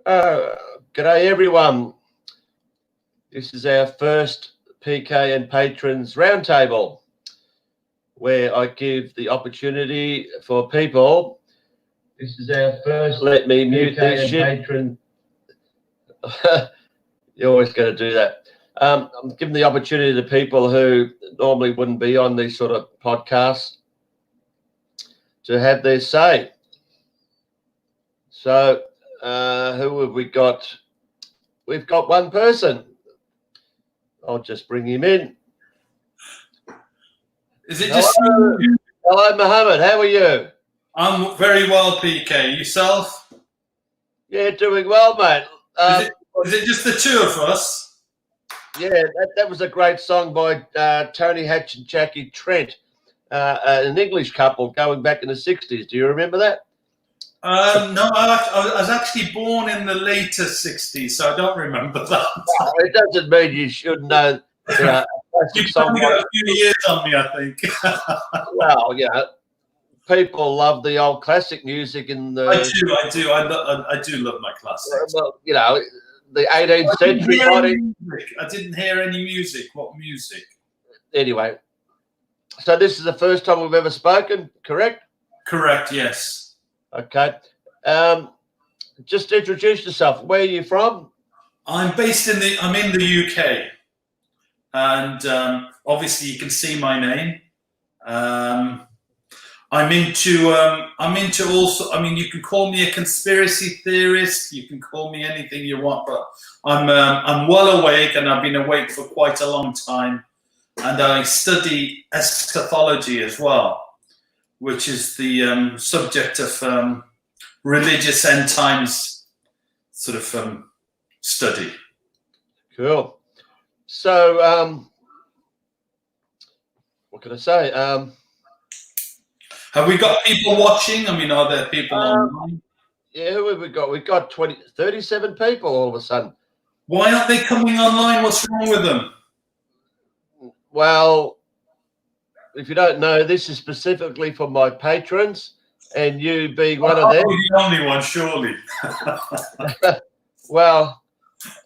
Uh, G'day everyone. This is our first PK and Patrons Roundtable, where I give the opportunity for people. This is our first. Let me mute this shit. Patron. You're always going to do that. I'm giving the opportunity to people who normally wouldn't be on these sort of podcasts to have their say. So, who have we got? We've got one person. I'll just bring him in. Is it just you? Hello, Mohammed. How are you? I'm very well, PK. Yourself? Yeah, doing well, mate. Is it just the two of us? Yeah, that was a great song by Tony Hatch and Jackie Trent, an English couple going back in the 60s. Do you remember that? No, I was actually born in the later 60s, so I don't remember that. Well, it doesn't mean you should know. You've probably got a few years on me, I think. Well, people love the old classic music in the. I do love my classics. Well, the 18th century. I didn't hear any music. What music? Anyway, so this is the first time we've ever spoken, correct? Correct. Yes. Okay. Just introduce yourself. Where are you from? I'm in the UK, and obviously you can see my name. I'm into also. I mean, you can call me a conspiracy theorist. You can call me anything you want, but I'm well awake, and I've been awake for quite a long time. And I study eschatology as well, which is the subject of religious end times sort of study. Cool. So, what can I say? Have we got people watching? I mean, are there people online? Yeah, who have we got? We've got 37 people all of a sudden. Why aren't they coming online? What's wrong with them? Well, if you don't know, this is specifically for my patrons, and you being one of them. The only one, surely. Well,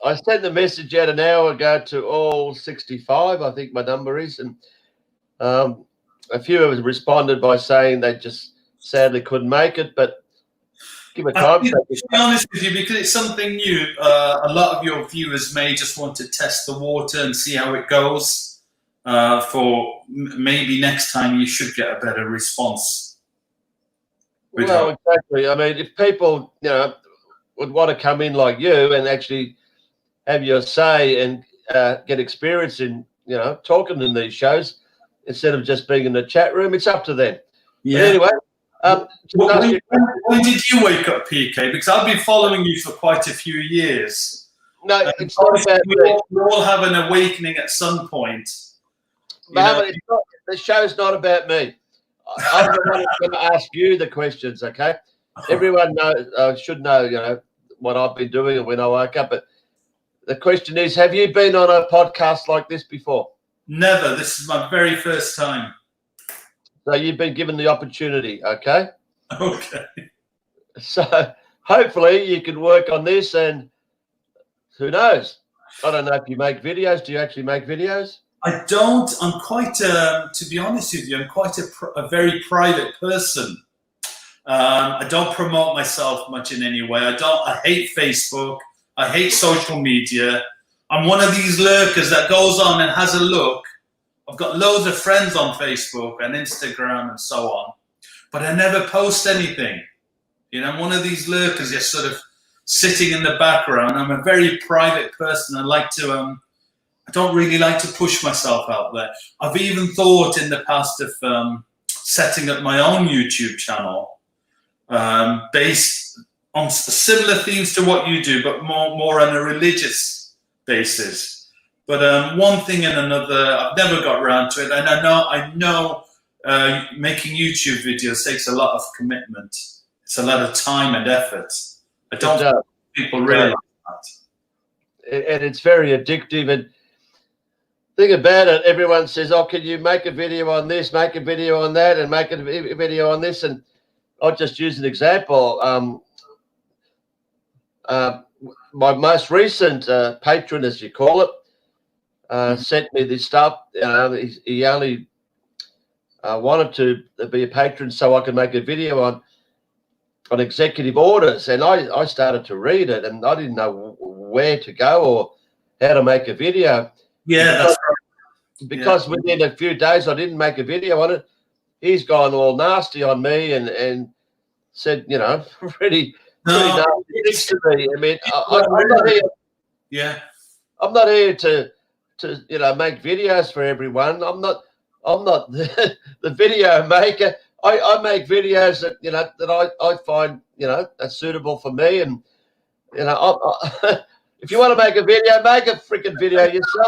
I sent the message out an hour ago to all 65, I think my number is, and a few have responded by saying they just sadly couldn't make it, but give it time. To be honest with you, because it's something new, a lot of your viewers may just want to test the water and see how it goes. For maybe next time you should get a better response. Well, exactly. I mean, if people, would want to come in like you and actually have your say and get experience in, talking in these shows instead of just being in the chat room, it's up to them. Yeah. But anyway, when did you wake up, PK? Because I've been following you for quite a few years. No, it's not about me. We all have an awakening at some point. But the show's not about me. I'm the one who's going to ask you the questions, okay? Everyone should know, what I've been doing and when I woke up. But the question is, have you been on a podcast like this before? Never. This is my very first time. So you've been given the opportunity, okay? Okay. So hopefully you can work on this, and who knows? I don't know if you make videos. Do you actually make videos? I don't. I'm quite, to be honest with you, I'm quite a very private person. I don't promote myself much in any way. I hate Facebook. I hate social media. I'm one of these lurkers that goes on and has a look. I've got loads of friends on Facebook and Instagram and so on, but I never post anything. I'm one of these lurkers just sort of sitting in the background. I'm a very private person. I don't really like to push myself out there. I've even thought in the past of setting up my own YouTube channel based on similar themes to what you do, but more on a religious basis. But one thing and another, I've never got around to it. And I know making YouTube videos takes a lot of commitment. It's a lot of time and effort. I don't think people realize that. And it's very addictive. And thing about it, everyone says, "Oh, can you make a video on this, make a video on that, and make a video on this?" And I'll just use an example. my most recent patron, as you call it, sent me this stuff. He only wanted to be a patron so I could make a video on executive orders, and I started to read it, and I didn't know where to go or how to make a video. Yeah, that's right. Because within a few days I didn't make a video on it. He's gone all nasty on me and said, you know, pretty nasty things to me. I mean, I'm not here. Yeah, I'm not here to you know, make videos for everyone. I'm not the video maker. I make videos that, you know, that I find, you know, that's suitable for me. And, you know, if you want to make a video, make a freaking video yourself.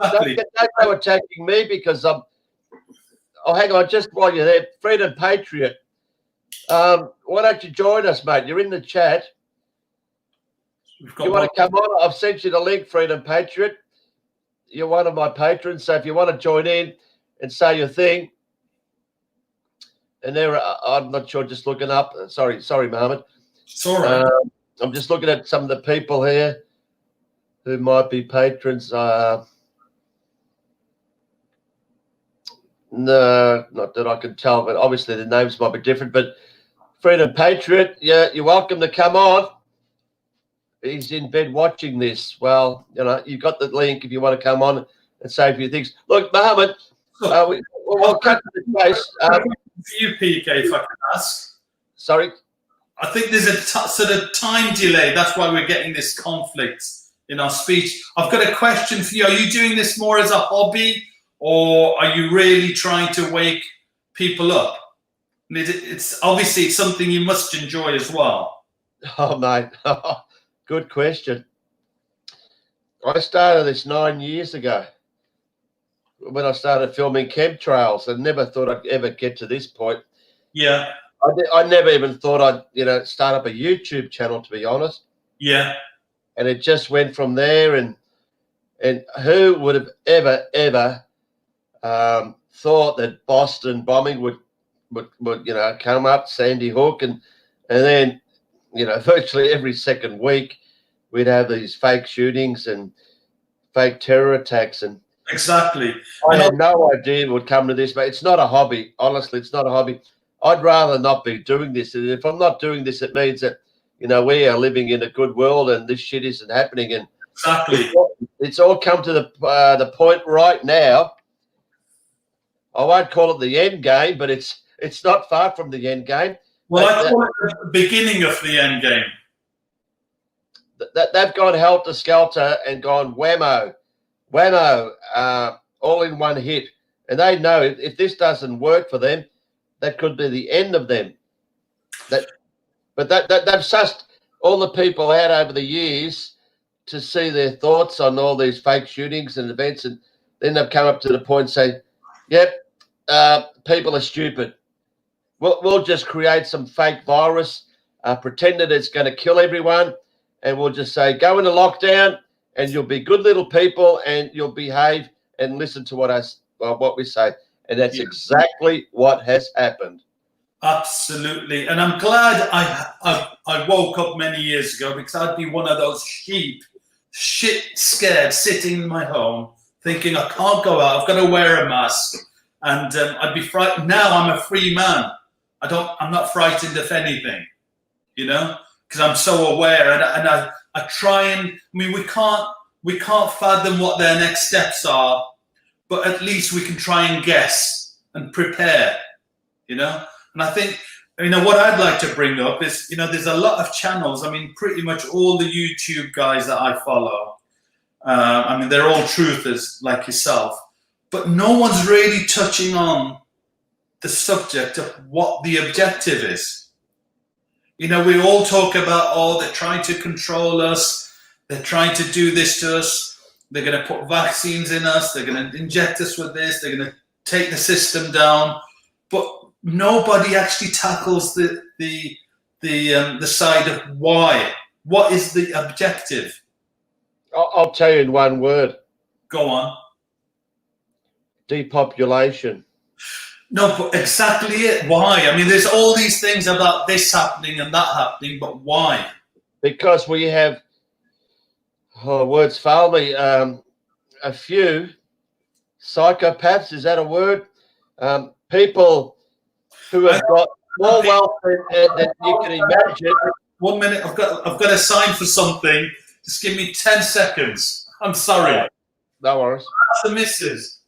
Don't go attacking me because I'm. Oh, hang on, just while you're there, Freedom Patriot. Why don't you join us, mate? You're in the chat. You want to come on? I've sent you the link, Freedom Patriot. You're one of my patrons, so if you want to join in and say your thing, and there, I'm not sure. Just looking up. Sorry, Mohammed. It's all right. I'm just looking at some of the people here who might be patrons. No, not that I can tell, but obviously the names might be different. But Freedom Patriot, yeah, you're welcome to come on. He's in bed watching this. Well, you know, you've got the link if you want to come on and say a few things. Look, Mohammed, we'll cut to the chase. For you, Peekay, if I can ask. Sorry? I think there's a sort of time delay. That's why we're getting this conflict in our speech. I've got a question for you. Are you doing this more as a hobby, or are you really trying to wake people up? It's obviously something you must enjoy as well. Oh, mate. Good question. I started this 9 years ago when I started filming chemtrails. I never thought I'd ever get to this point. Yeah. I never even thought I'd, you know, start up a YouTube channel, to be honest. Yeah. And it just went from there. And who would have ever thought that Boston bombing would you know, come up, Sandy Hook, and then, you know, virtually every second week we'd have these fake shootings and fake terror attacks. And exactly. I had no idea it would come to this, but it's not a hobby. Honestly, it's not a hobby. I'd rather not be doing this. And if I'm not doing this, it means that, you know, we are living in a good world and this shit isn't happening. And exactly, it's all come to the point right now. I won't call it the end game, but it's not far from the end game. Well, I call it the beginning of the end game. They've gone helter-skelter and gone whammo, all in one hit. And they know if this doesn't work for them, that could be the end of them. But they've sussed all the people out over the years to see their thoughts on all these fake shootings and events, and then they've come up to the point and say, yep, people are stupid. We'll just create some fake virus, pretend that it's going to kill everyone, and we'll just say, go into lockdown, and you'll be good little people, and you'll behave and listen to what we say. And that's exactly what has happened. Absolutely. And I'm glad I woke up many years ago, because I'd be one of those shit scared, sitting in my home, thinking I can't go out, I've got to wear a mask. And I'd be frightened. Now I'm a free man. I'm not frightened of anything, you know, because I'm so aware. And I try and, I mean, we can't fathom what their next steps are, but at least we can try and guess and prepare, you know. And I think, you know, what I'd like to bring up is, you know, there's a lot of channels. I mean, pretty much all the YouTube guys that I follow, I mean, they're all truthers like yourself, but no one's really touching on the subject of what the objective is. You know, we all talk about, oh, they're trying to control us, they're trying to do this to us, they're going to put vaccines in us, they're going to inject us with this, they're going to take the system down, but nobody actually tackles the side of why. What is the objective? I'll tell you in one word. Go on. Depopulation. No, but exactly it. Why? I mean, there's all these things about this happening and that happening, but why? because we have, words fail me, a few psychopaths, is that a word? People who have got more wealth than you can imagine. 1 minute, I've got a sign for something. Just give me 10 seconds. I'm sorry. No worries. That's the missus.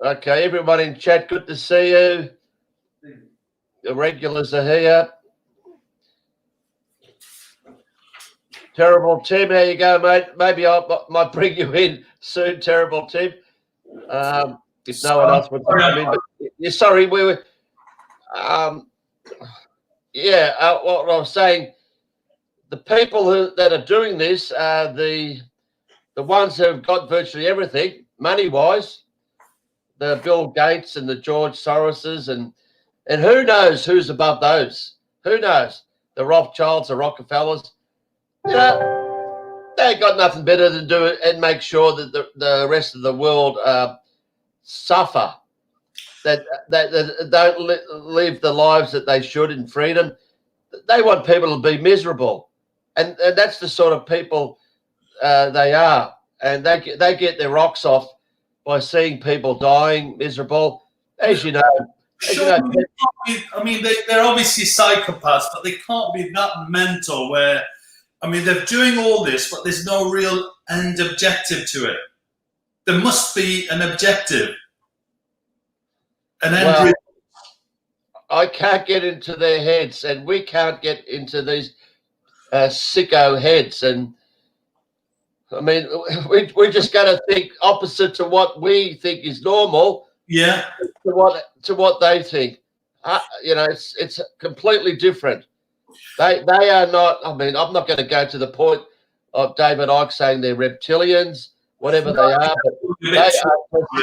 Okay, everyone in chat, good to see you. The regulars are here. Terrible Tim, how you go, mate? Maybe I might bring you in soon, Terrible Tim. If no one else wants to come in. But, yeah, sorry, we were... what I was saying, the people that are doing this are the ones who have got virtually everything, money-wise, the Bill Gates and the George Soroses, and who knows who's above those? Who knows? The Rothschilds, the Rockefellers. You know, they ain't got nothing better to do and make sure that the rest of the world suffer, that don't live the lives that they should in freedom. They want people to be miserable, and that's the sort of people they are, and they get their rocks off by seeing people dying miserable, as you know. Sure, I mean, they're obviously psychopaths, but they can't be that mental where, I mean, they're doing all this, but there's no real end objective to it. There must be an objective. An end. Well, I can't get into their heads, and we can't get into these sicko heads. And I mean, we're just going to think opposite to what we think is normal. Yeah. To what they think. You know, it's completely different. They are not. I mean, I'm not going to go to the point of David Icke saying they're reptilians, whatever they are. But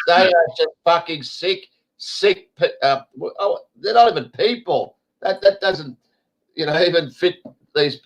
they are just fucking sick. They're not even people. That doesn't, you know, even fit these.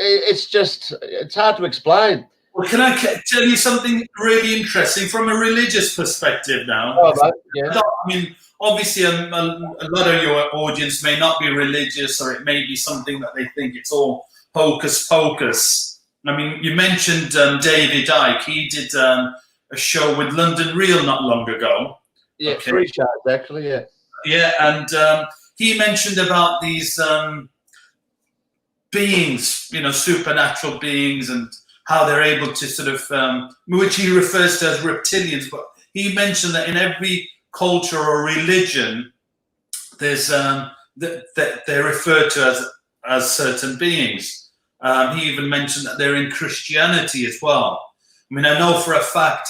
It's hard to explain. Well, can I tell you something really interesting from a religious perspective now? Oh, right. Yeah. I mean, obviously, a lot of your audience may not be religious, or it may be something that they think it's all hocus pocus. I mean, you mentioned David Icke. He did a show with London Real not long ago. Yeah, okay. 3 shows actually. Yeah. Yeah, and he mentioned about these beings, you know, supernatural beings, and how they're able to sort of, which he refers to as reptilians, but he mentioned that in every culture or religion, there's that they're referred to as certain beings. He even mentioned that they're in Christianity as well. I mean, I know for a fact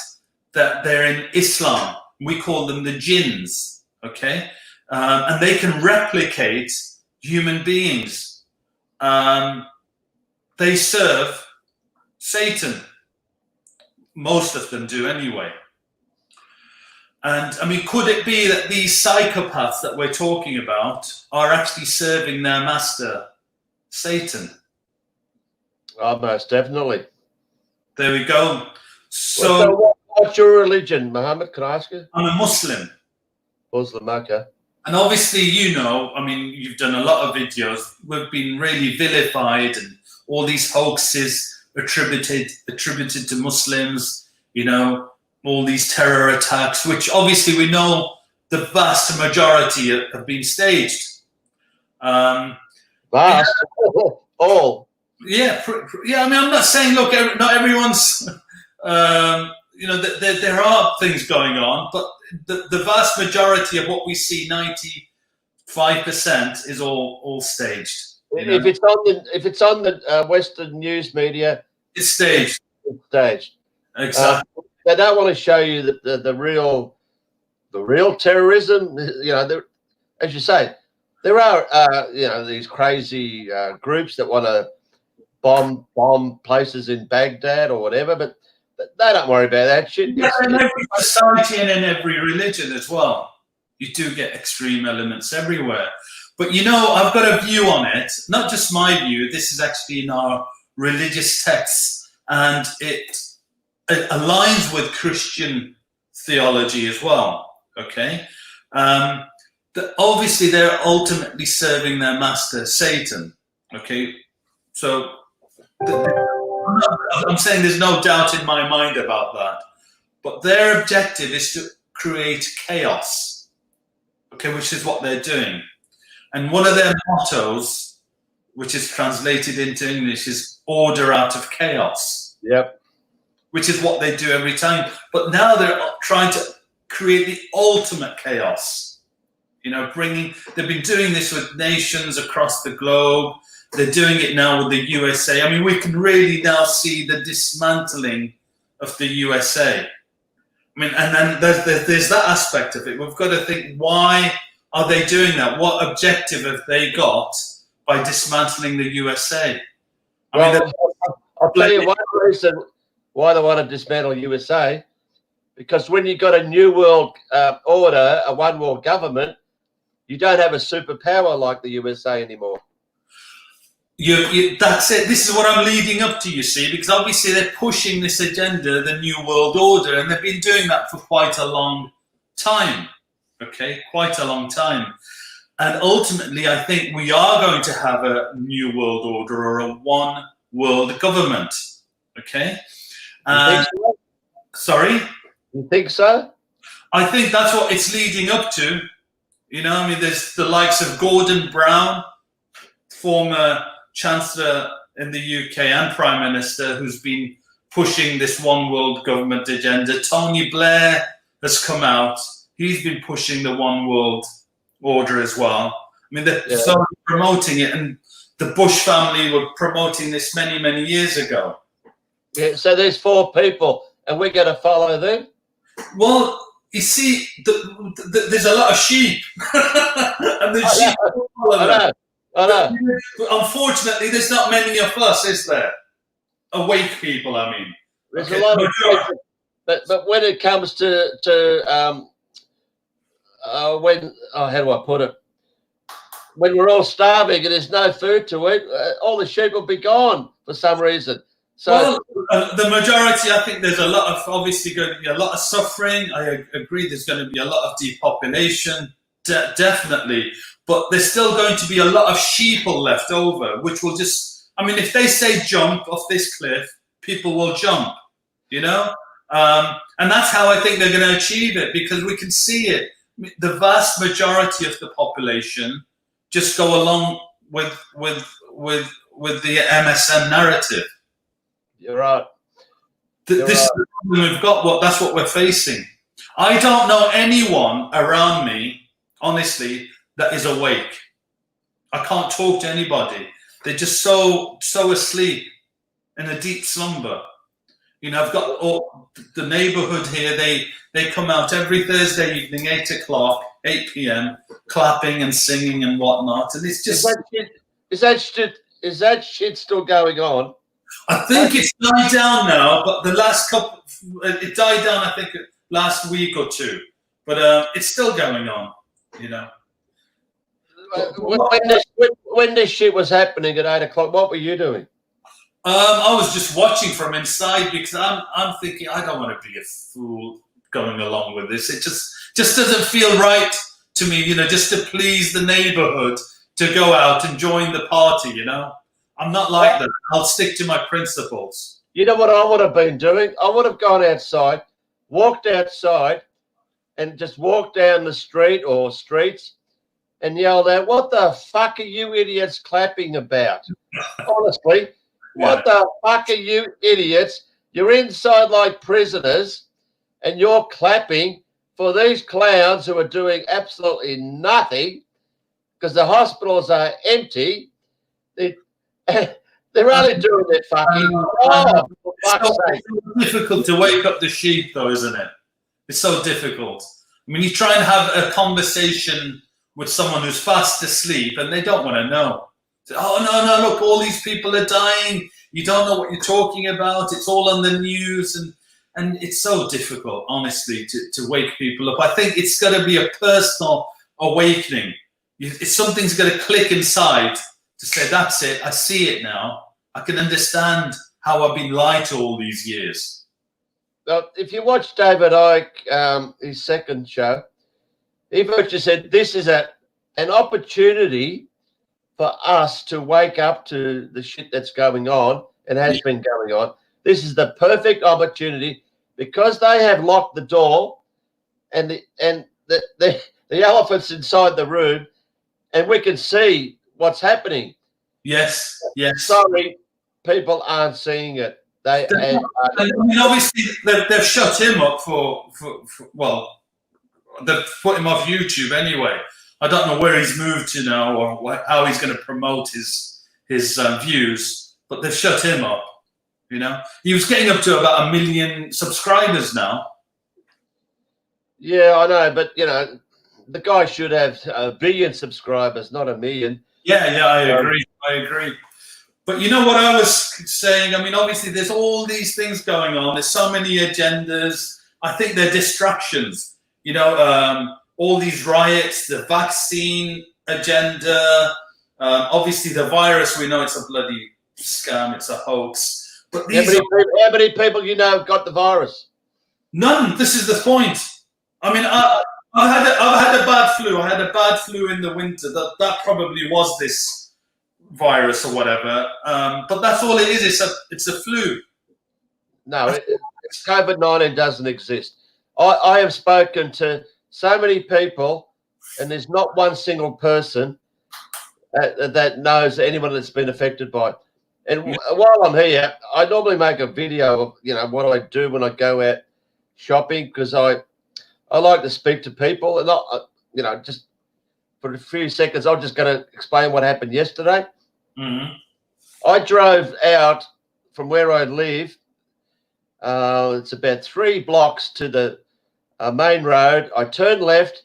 that they're in Islam. We call them the jinns, okay? And they can replicate human beings. They serve Satan. Most of them do anyway. And I mean, could it be that these psychopaths that we're talking about are actually serving their master, Satan? Oh, most definitely. There we go. So what's your religion, Mohammed? Can I ask you? I'm a Muslim. Muslim, okay. And obviously, you know, I mean, you've done a lot of videos. We've been really vilified, and all these hoaxes attributed to Muslims, you know, all these terror attacks, which obviously we know the vast majority have been staged. Vast? All? Yeah, yeah. I mean, I'm not saying, look, not everyone's, you know, there are things going on, but the vast majority of what we see, 95%, is all staged. You know? If it's on the Western news media, it's staged. It's staged. Exactly. They don't want to show you the real terrorism. You know, as you say, there are you know, these crazy groups that want to bomb places in Baghdad or whatever, but they don't worry about that shit. Yeah, in every society and in every religion as well, you do get extreme elements everywhere. But you know, I've got a view on it, not just my view. This is actually in our religious texts, and it aligns with Christian theology as well. Okay, obviously they're ultimately serving their master, Satan. Okay, so I'm saying there's no doubt in my mind about that. But their objective is to create chaos, okay, which is what they're doing. And one of their mottos, which is translated into English, is order out of chaos. Yep. Which is what they do every time. But now they're trying to create the ultimate chaos. You know, they've been doing this with nations across the globe. They're doing it now with the USA. I mean, we can really now see the dismantling of the USA. I mean, and then there's that aspect of it. We've got to think, why are they doing that? What objective have they got by dismantling the USA? I'll tell you one reason why they want to dismantle USA, because when you've got a new world order, a one world government, you don't have a superpower like the USA anymore. That's it. This is what I'm leading up to, you see, because obviously they're pushing this agenda, the New World Order, and they've been doing that for quite a long time. Okay, quite a long time. And ultimately, I think we are going to have a New World Order or a one world government. Okay. You think so? Sorry? You think so? I think that's what it's leading up to. You know, I mean, there's the likes of Gordon Brown, former Chancellor in the UK and Prime Minister, who's been pushing this one world government agenda. Tony Blair has come out. He's been pushing the one world order as well. I mean, they're so promoting it, and the Bush family were promoting this many, many years ago. Yeah, so there's 4 people, and we're going to follow them? Well, you see, there's a lot of sheep. And the sheep follow them. I know. Unfortunately, there's not many of us, is there? Awake people, I mean. There's a lot of people, but when it comes to how do I put it? When we're all starving and there's no food to eat, all the sheep will be gone for some reason. So, the majority, I think there's obviously going to be a lot of suffering. I agree there's going to be a lot of depopulation, definitely. But there's still going to be a lot of sheeple left over, which will just, I mean, if they say jump off this cliff, people will jump, you know? And that's how I think they're going to achieve it, because we can see it. The vast majority of the population just go along with the MSM narrative. You're right. This is the problem we've got. That's what we're facing. I don't know anyone around me, honestly, that is awake. I can't talk to anybody. They're just so asleep in a deep slumber. You know, I've got the neighborhood here. They come out every Thursday evening, 8 p.m, clapping and singing and whatnot. And it's just is that shit still going on? I think it's died down now, but the last couple, it died down, I think, last week or 2. But it's still going on, you know. When this shit was happening at 8 o'clock, what were you doing? I was just watching from inside, because I'm thinking, I don't want to be a fool going along with this. It just doesn't feel right to me, you know, just to please the neighborhood, to go out and join the party, you know. I'm not like that. I'll stick to my principles. You know what I would have been doing? I would have gone outside, walked outside, and just walked down the street or streets and yelled out, "What the fuck are you idiots clapping about?" Honestly, what the fuck are you idiots? You're inside like prisoners and you're clapping for these clowns who are doing absolutely nothing because the hospitals are empty. They're only doing it fucking. It's so difficult to wake up the sheep, though, isn't it? It's so difficult. I mean, you try and have a conversation with someone who's fast asleep, and they don't want to know. Oh, no, look, all these people are dying. You don't know what you're talking about. It's all on the news, and it's so difficult, honestly, to wake people up. I think it's got to be a personal awakening. Something's got to click inside to say, that's it, I see it now. I can understand how I've been lied to all these years. If you watch David Icke, his second show, he virtually said, this is an opportunity for us to wake up to the shit that's going on and has been going on. This is the perfect opportunity because they have locked the door and the elephant's inside the room and we can see what's happening. Yes. Sorry, people aren't seeing it. I mean, obviously, they've shut him up for well, they've put him off YouTube anyway. I don't know where he's moved to now or how he's going to promote his views, but they've shut him up. You know, he was getting up to about 1 million subscribers now. Yeah, I know, but you know, the guy should have 1 billion subscribers, not 1 million. Yeah, I agree. But you know what I was saying? I mean, obviously, there's all these things going on. There's so many agendas. I think they're distractions. You know, all these riots, the vaccine agenda, obviously the virus, we know it's a bloody scam, it's a hoax. But how many people you know have got the virus? None. This is the point. I mean, I've had a bad flu. I had a bad flu in the winter. That probably was this virus or whatever. But that's all it is. It's a flu. No, COVID-19 doesn't exist. I have spoken to so many people, and there's not one single person that knows anyone that's been affected by it. And while I'm here, I normally make a video of, you know, what I do when I go out shopping because I like to speak to people and not, you know, just for a few seconds, I'm just going to explain what happened yesterday. Mm-hmm. I drove out from where I live. It's about 3 blocks to the main road. I turned left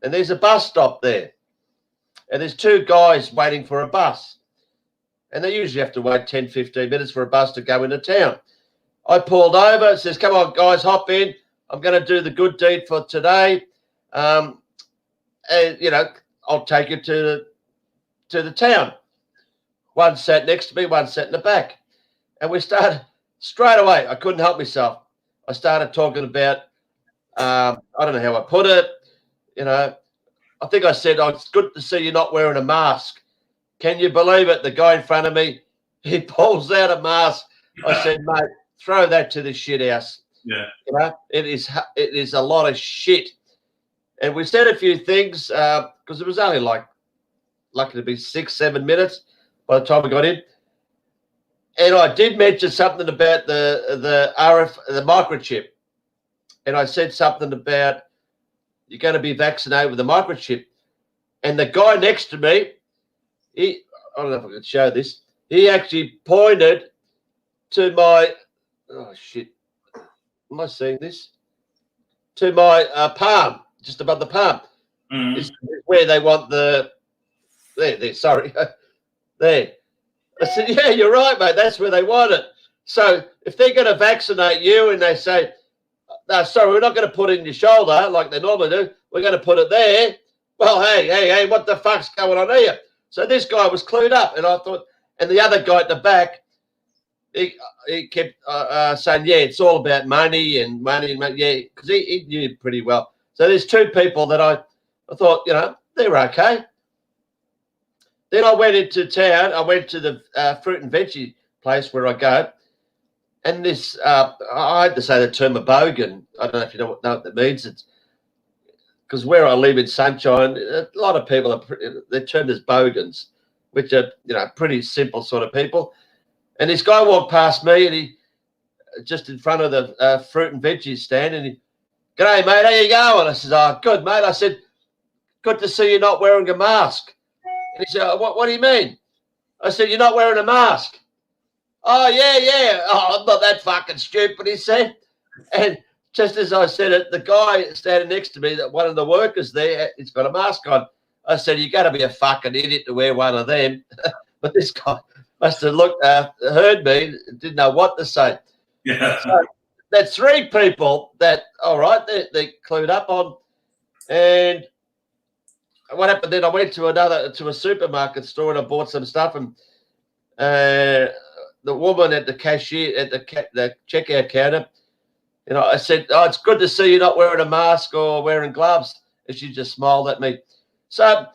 and there's a bus stop there. And there's 2 guys waiting for a bus. And they usually have to wait 10, 15 minutes for a bus to go into town. I pulled over. It says, come on, guys, hop in. I'm going to do the good deed for today. And, you know, I'll take you to the town. One sat next to me, one sat in the back. And we started straight away. I couldn't help myself. I started talking about, I don't know how I put it. You know, I think I said, oh, it's good to see you not wearing a mask. Can you believe it? The guy in front of me, he pulls out a mask. I said, mate, throw that to the shit house. Yeah. You know, it is a lot of shit. And we said a few things because it was only like lucky to be 6-7 minutes by the time we got in. And I did mention something about the microchip. And I said something about you're going to be vaccinated with the microchip. And the guy next to me, I don't know if I could show this. He actually pointed to my, oh shit, am I seeing this? To my palm, just above the palm. Mm-hmm. This is where they want the, there, sorry, there. I said, yeah, you're right, mate. That's where they want it. So if they're going to vaccinate you and they say, no, sorry, we're not going to put it in your shoulder like they normally do. We're going to put it there. Well, hey, what the fuck's going on here? So this guy was clued up, and I thought, and the other guy at the back, he kept saying, yeah, it's all about money and money, yeah, because he knew pretty well. So there's 2 people that I thought, you know, they're okay. Then I went into town. I went to the fruit and veggie place where I go, and this, I hate to say the term a bogan. I don't know if you know what that means. It's because where I live in Sunshine, a lot of people they're termed as bogans, which are, you know, pretty simple sort of people. And this guy walked past me, and he just in front of the fruit and veggie stand, and he, "G'day, mate, how you going?" I said, "Oh, good, mate." I said, "Good to see you not wearing a mask." And he said, "What do you mean?" I said, "You're not wearing a mask." "Oh, yeah. Oh, I'm not that fucking stupid," he said. And just as I said it, the guy standing next to me, that one of the workers there, he's got a mask on. I said, "You got to be a fucking idiot to wear one of them." But this guy must have heard me, didn't know what to say. Yeah. So that's 3 people that, all right, they clued up on. And what happened then? I went to a supermarket store and I bought some stuff, and the woman at the cashier at the checkout counter, you know, I said, "Oh, it's good to see you not wearing a mask or wearing gloves." and she just smiled at me. So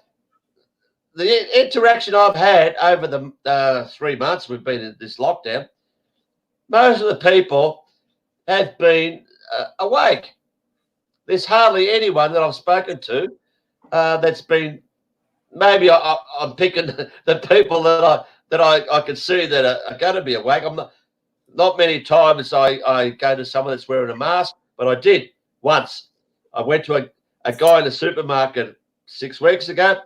the interaction I've had over the 3 months we've been in this lockdown, most of the people have been awake. There's hardly anyone that I've spoken to that's been. Maybe I'm picking the people that I can see that are going to be awake. I'm not many times I go to someone that's wearing a mask, but I did once. I went to a guy in the supermarket 6 weeks ago.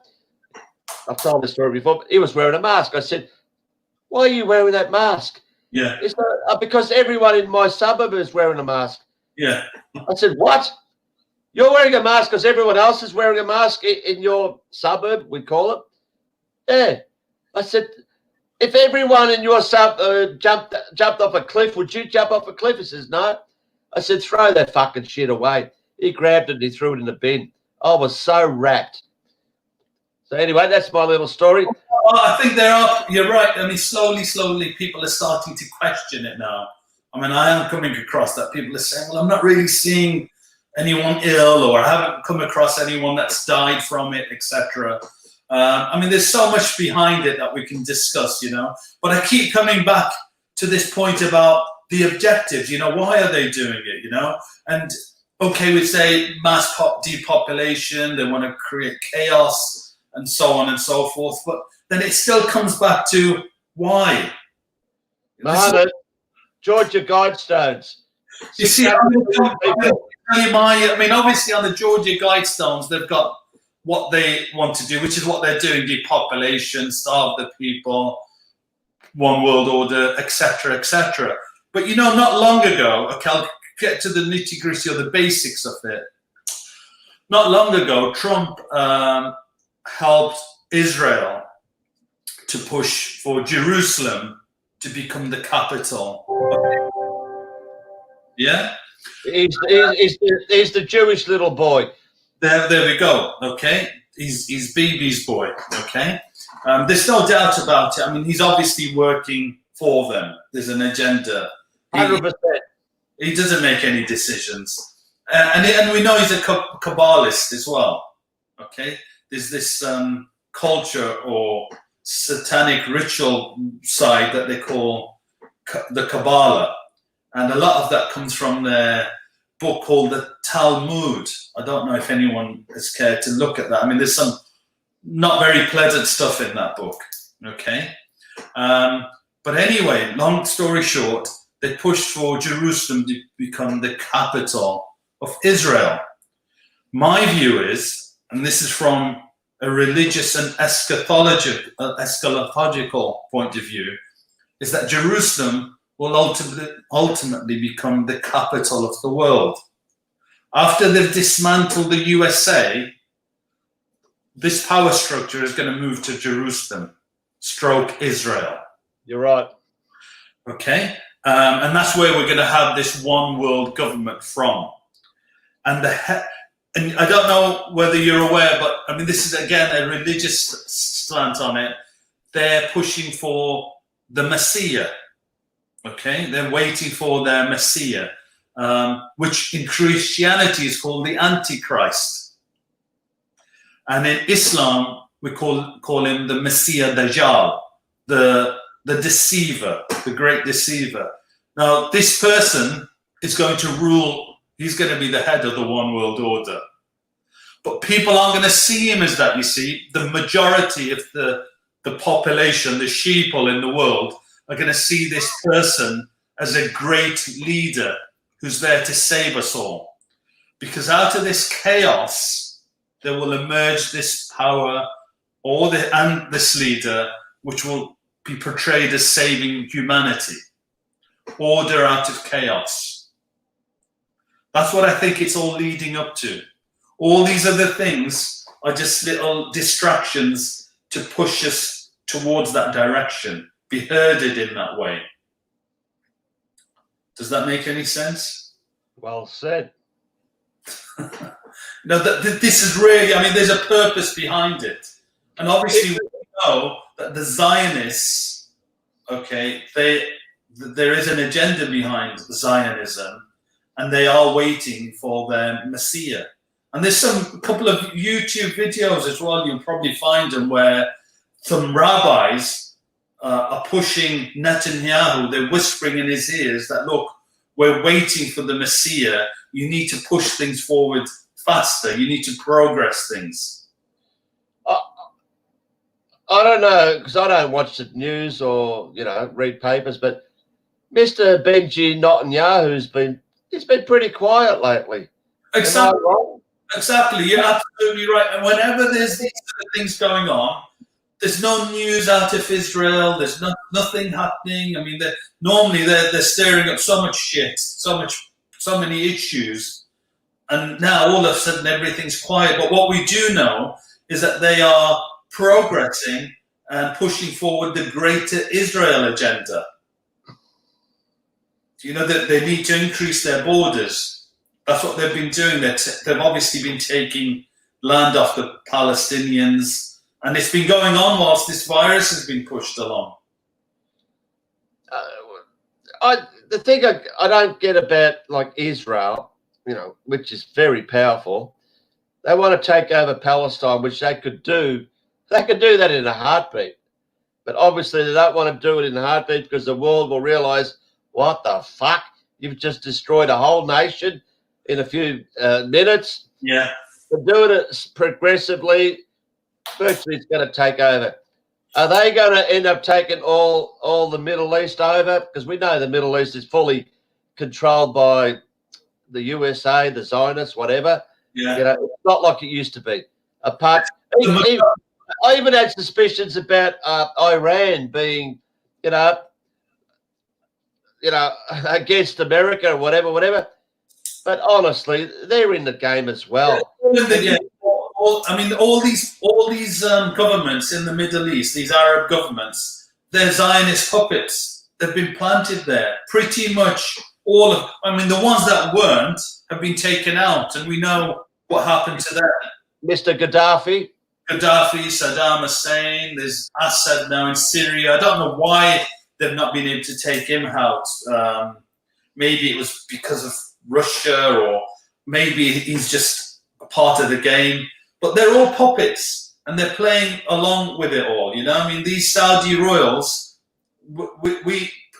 I've told this story before, but he was wearing a mask. I said, "Why are you wearing that mask?" Yeah. He said, "Because everyone in my suburb is wearing a mask." Yeah. I said, "What? You're wearing a mask because everyone else is wearing a mask in your suburb, we call it?" Yeah. I said, "If everyone in your suburb jumped off a cliff, would you jump off a cliff?" He says, "No." I said, "Throw that fucking shit away." He grabbed it and he threw it in the bin. I was so wrapped. So anyway, that's my little story. Well, I think you're right. I mean, slowly, people are starting to question it now. I mean, I am coming across that people are saying, well, I'm not really seeing anyone ill, or I haven't come across anyone that's died from it, etc. I mean, there's so much behind it that we can discuss, but I keep coming back to this point about the objectives, why are they doing it, and okay, we say mass depopulation, they want to create chaos and so on and so forth, but then it still comes back to why. Mohammed, Georgia Guidestones. You see, I mean, obviously on the Georgia Guidestones, they've got what they want to do, which is what they're doing: depopulation, starve the people, one world order, etc., etc. But not long ago, okay, I'll get to the nitty-gritty or the basics of it. Not long ago, Trump helped Israel to push for Jerusalem to become the capital. Yeah? He's the Jewish little boy. There we go. Okay, he's Bibi's boy. Okay, there's no doubt about it. I mean, he's obviously working for them. There's an agenda. 100%. He doesn't make any decisions, and we know he's a Kabbalist as well. Okay, there's this culture or satanic ritual side that they call the Kabbalah, and a lot of that comes from their book called the Talmud. I don't know if anyone has cared to look at that. I mean, there's some not very pleasant stuff in that book. Okay, but anyway, long story short, they pushed for Jerusalem to become the capital of Israel. My view is, and this is from a religious and eschatological point of view, is that Jerusalem will ultimately become the capital of the world. After they've dismantled the USA, this power structure is going to move to Jerusalem, stroke Israel. You're right. Okay? And that's where we're going to have this one world government from. And I don't know whether you're aware, but I mean, this is again a religious slant on it. They're pushing for the Messiah. Okay, they're waiting for their Messiah, which in Christianity is called the Antichrist, and in Islam we call him the Messiah Dajjal, the deceiver, the great deceiver. Now, this person is going to rule. He's going to be the head of the one world order, but people aren't going to see him as that. You see, the majority of the population, the sheeple in the world, are going to see this person as a great leader who's there to save us all. Because out of this chaos, there will emerge this power and this leader, which will be portrayed as saving humanity. Order out of chaos. That's what I think it's all leading up to. All these other things are just little distractions to push us towards that direction. Be herded in that way. Does that make any sense? Well said. No, this is really, I mean, there's a purpose behind it. And obviously we know that the Zionists, okay, there is an agenda behind Zionism, and they are waiting for their Messiah. And there's a couple of YouTube videos as well, you'll probably find them, where some rabbis are pushing Netanyahu. They're whispering in his ears that, look, we're waiting for the Messiah. You need to push things forward faster. You need to progress things. I don't know, because I don't watch the news or, read papers, but Mr. Benji Netanyahu's been pretty quiet lately. Exactly. Exactly. You're absolutely right. And whenever there's these sort of things going on, there's no news out of Israel. There's nothing happening. I mean, normally they're stirring up so much shit, so many issues, and now all of a sudden everything's quiet. But what we do know is that they are progressing and pushing forward the greater Israel agenda. You know that they need to increase their borders. That's what they've been doing. They've obviously been taking land off the Palestinians, and it's been going on whilst this virus has been pushed along. The thing I don't get about like Israel, which is very powerful, they want to take over Palestine, which they could do. They could do that in a heartbeat, but obviously they don't want to do it in a heartbeat because the world will realize, what the fuck? You've just destroyed a whole nation in a few minutes. Yeah. But doing it progressively, virtually it's going to take over. Are they going to end up taking all the Middle East over? Because we know the Middle East is fully controlled by the USA, the Zionists, whatever. Yeah. It's not like it used to be. I even had suspicions about Iran being, against America or whatever. But honestly, they're in the game as well. Yeah. All these governments in the Middle East, these Arab governments, they're Zionist puppets. They've been planted there. Pretty much all of. The ones that weren't have been taken out, and we know what happened to them. Mr. Gaddafi, Saddam Hussein. There's Assad now in Syria. I don't know why they've not been able to take him out. Maybe it was because of Russia, or maybe he's just a part of the game. But they're all puppets, and they're playing along with it all. These Saudi royals,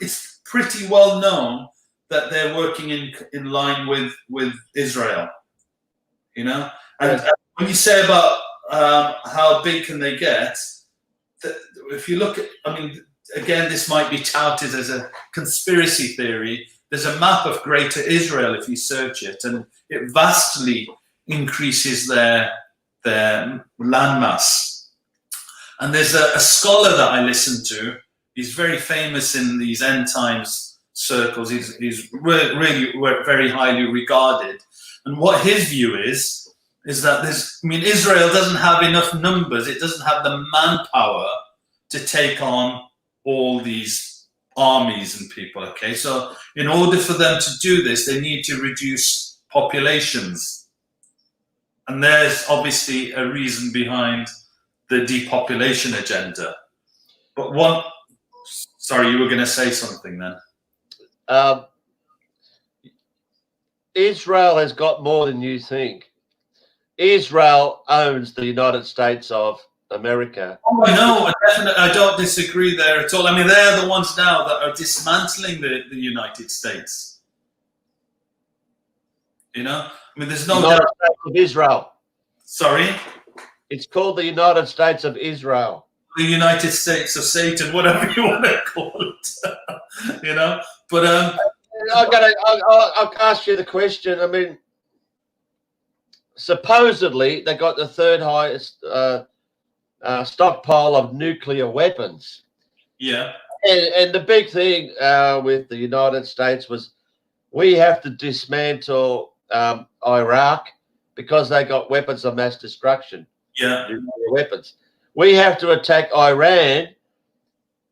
it's pretty well known that they're working in line with Israel. And when you say about how big can they get, if you look at, again, this might be touted as a conspiracy theory. There's a map of Greater Israel if you search it, and it vastly increases their landmass. And there's a scholar that I listen to. He's very famous in these end times circles. He's really very highly regarded. And what his view is that Israel doesn't have enough numbers. It doesn't have the manpower to take on all these armies and people. Okay, so in order for them to do this, they need to reduce populations. And there's obviously a reason behind the depopulation agenda. But sorry, you were going to say something then. Israel has got more than you think. Israel owns the United States of America. Oh, I know. I don't disagree there at all. They're the ones now that are dismantling the United States. There's no United States of Israel. Sorry? It's called the United States of Israel. The United States of Satan, whatever you want to call it. But I'll ask you the question. Supposedly they got the third highest stockpile of nuclear weapons. Yeah. And the big thing with the United States was we have to dismantle Iraq because they got weapons of mass destruction. Yeah. Nuclear weapons. We have to attack Iran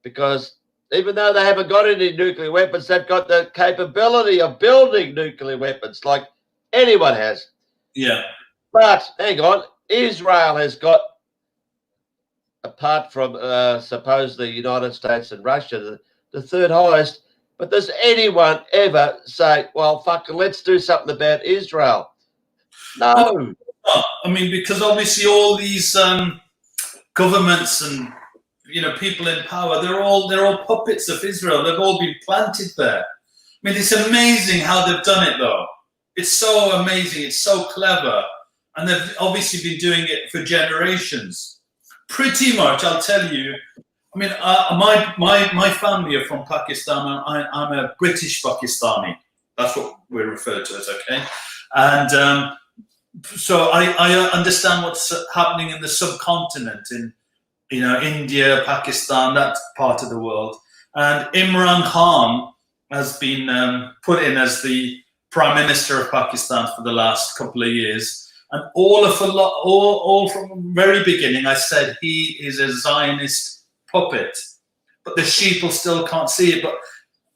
because even though they haven't got any nuclear weapons, they've got the capability of building nuclear weapons like anyone has. Yeah. But hang on, Israel has got, apart from supposedly United States and Russia, the third highest. But does anyone ever say, well, fuck, let's do something about Israel? No. I mean, because obviously all these governments and people in power, they're all puppets of Israel. They've all been planted there. I mean, it's amazing how they've done it, though. It's so amazing. It's so clever, and they've obviously been doing it for generations. Pretty much, I'll tell you. I mean, my family are from Pakistan. I'm a British Pakistani. That's what we're referred to as, okay? And so I understand what's happening in the subcontinent, in India, Pakistan, that part of the world. And Imran Khan has been put in as the Prime Minister of Pakistan for the last couple of years. And all from the very beginning, I said he is a Zionist puppet. But the sheeple still can't see it. But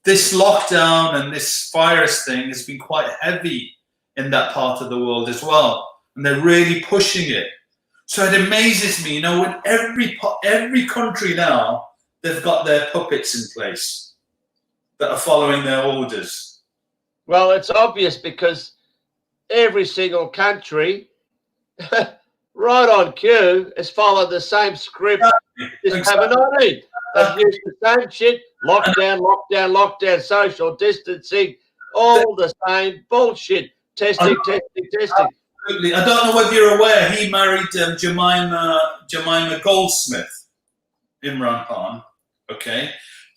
this lockdown and this virus thing has been quite heavy in that part of the world as well. And they're really pushing it. So it amazes me, with every country now, they've got their puppets in place that are following their orders. Well, it's obvious because every single country, right on cue, has followed the same script. Just haven't on. They've used the same shit, lockdown, social distancing, all the same bullshit. Testing. Absolutely. I don't know whether you're aware, he married Jemima Goldsmith, Imran Khan. Okay.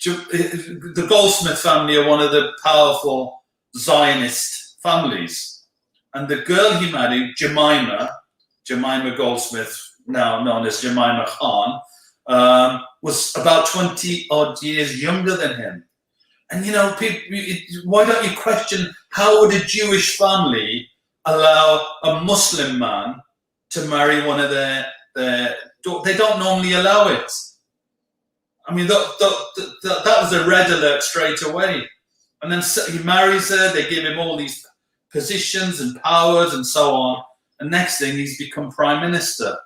The Goldsmith family are one of the powerful Zionist families. And the girl he married, Jemima Goldsmith, now known as Jemima Khan, was about 20 odd years younger than him. And people, why don't you question, how would a Jewish family allow a Muslim man to marry one of their they don't normally allow it. I mean, that was a red alert straight away. And then he marries her, they give him all these positions and powers and so on. And next thing, he's become prime minister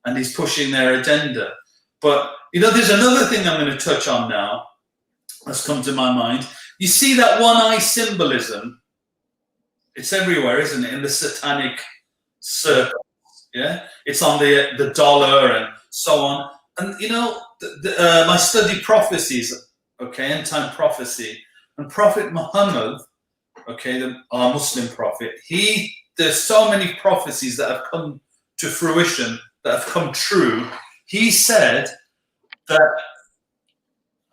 and he's pushing their agenda. But, there's another thing I'm going to touch on now that's come to my mind. You see that one-eye symbolism? It's everywhere, isn't it? In the satanic circle, yeah? It's on the dollar and so on. And, I study prophecies, okay, end-time prophecy. And Prophet Muhammad, okay, our Muslim prophet, there's so many prophecies that have come to fruition, that have come true. He said that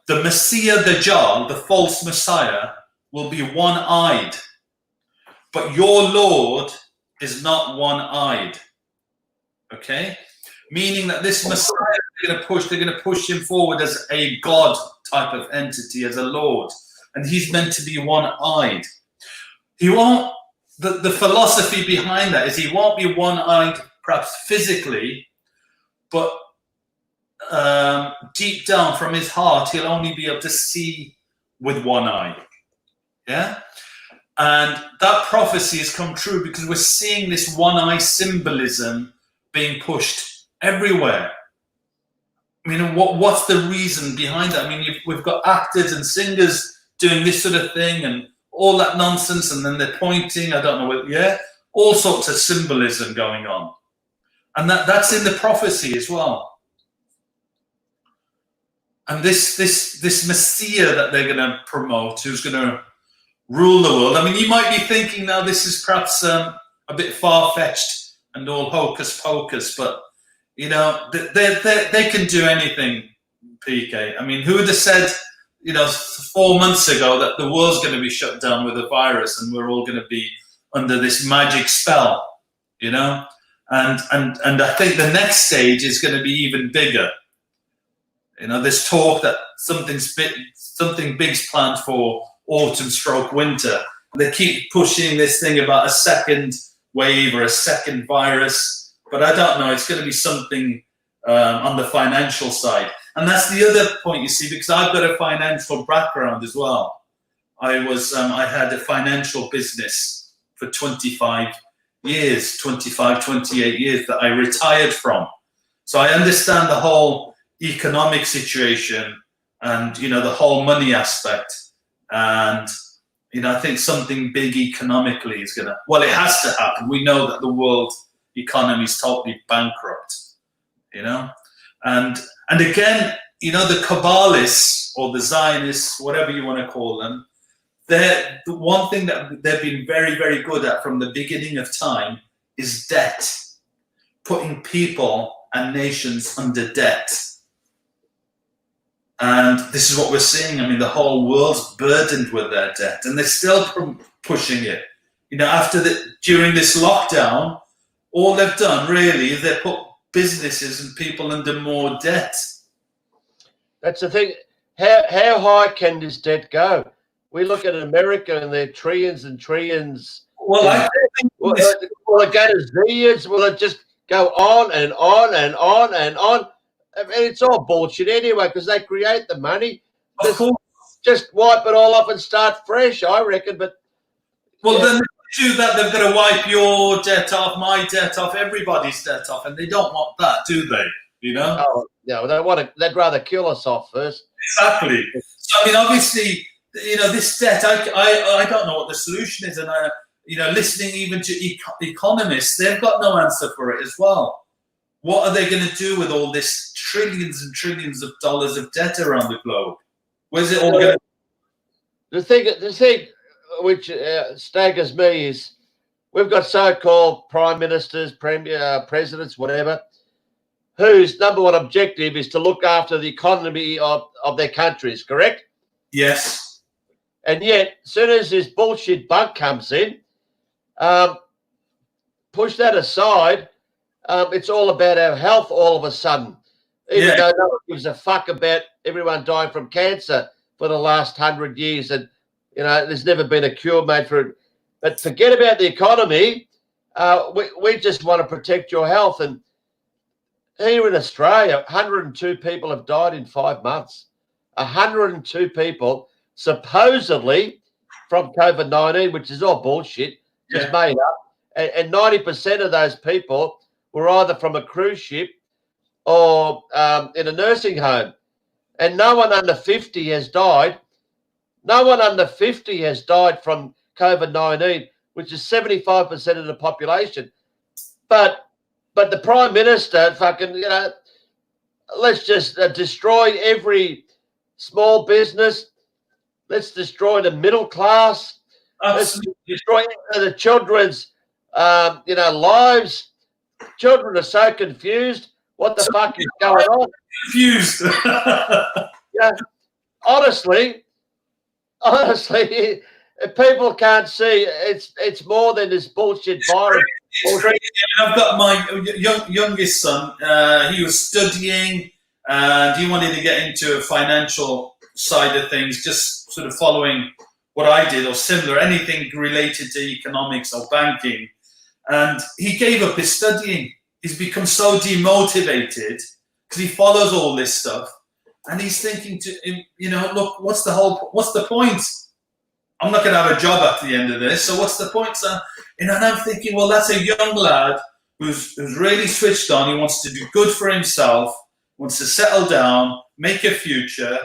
the Messiah Dajjal, the false Messiah, will be one-eyed. But your Lord is not one-eyed. Okay? Meaning that this Messiah they're going to push him forward as a God type of entity, as a Lord. And he's meant to be one-eyed. He won't, the philosophy behind that is he won't be one-eyed perhaps physically, but deep down from his heart, he'll only be able to see with one eye. Yeah? And that prophecy has come true because we're seeing this one-eye symbolism being pushed everywhere. I mean, what's the reason behind that? I mean, we've got actors and singers doing this sort of thing and all that nonsense, and then they're pointing, I don't know what, yeah? All sorts of symbolism going on. And that's in the prophecy as well. And this Messiah that they're going to promote, who's going to rule the world. I mean, you might be thinking now this is perhaps a bit far-fetched and all hocus pocus, but they can do anything. Peekay. I mean, who would have said 4 months ago that the world's going to be shut down with a virus and we're all going to be under this magic spell, And I think the next stage is going to be even bigger. This talk that something big's planned for autumn/winter. They keep pushing this thing about a second wave or a second virus, but I don't know. It's going to be something on the financial side. And that's the other point, you see, because I've got a financial background as well. I had a financial business for 28 years that I retired from. So I understand the whole economic situation and, the whole money aspect. And, I think something big economically is it has to happen. We know that the world economy's totally bankrupt, you know? And again, you know, the Kabbalists or the Zionists, whatever you want to call them, the one thing that they've been very, very good at from the beginning of time is debt, putting people and nations under debt. And this is what we're seeing. I mean, the whole world's burdened with their debt, and they're still pushing it. You know, during this lockdown, all they've done really is they put businesses and people under more debt. That's the thing. How high can this debt go? We look at America and their trillions and trillions. Well, I think will it go to zillions? Will it just go on and on and on and on? I mean, it's all bullshit anyway because they create the money. Just wipe it all off and start fresh, I reckon. But then they do that. They've got to wipe your debt off, my debt off, everybody's debt off, and they don't want that, do they? You know? Oh, no, they'd rather kill us off first. Exactly. So I mean, obviously, you know, this debt. I don't know what the solution is, and you know, listening even to economists, they've got no answer for it as well. What are they going to do with all this trillions and trillions of dollars of debt around the globe? Where's it all going? The thing which staggers me is we've got so-called prime ministers, presidents, whatever, whose number one objective is to look after the economy of their countries, correct? Yes. And yet, as soon as this bullshit bug comes in, push that aside, it's all about our health all of a sudden. Even though no one gives a fuck about everyone dying from cancer for the last 100 years. And, you know, there's never been a cure made for it. But forget about the economy. We just want to protect your health. And here in Australia, 102 people have died in 5 months. 102 people supposedly from COVID-19, which is all bullshit, just made up. And 90% of those people were either from a cruise ship or in a nursing home. And no one under 50 has died. No one under 50 has died from COVID-19, which is 75% of the population. But the Prime Minister fucking, you know, let's just destroy every small business. Let's destroy the middle class. Let's destroy the children's, you know, lives. Children are so confused. What the fuck is going on? Confused. Yeah, honestly, if people can't see, it's more than this bullshit virus. It's crazy. I've got my youngest son. He was studying, and he wanted to get into a financial side of things, just sort of following what I did or similar, anything related to economics or banking. And he gave up his studying. He's become so demotivated because he follows all this stuff, and he's thinking to, you know, look, what's the point? I'm not going to have a job at the end of this, so what's the point, son? You know, and I'm thinking, well, that's a young lad who's really switched on. He wants to do good for himself, wants to settle down, make a future,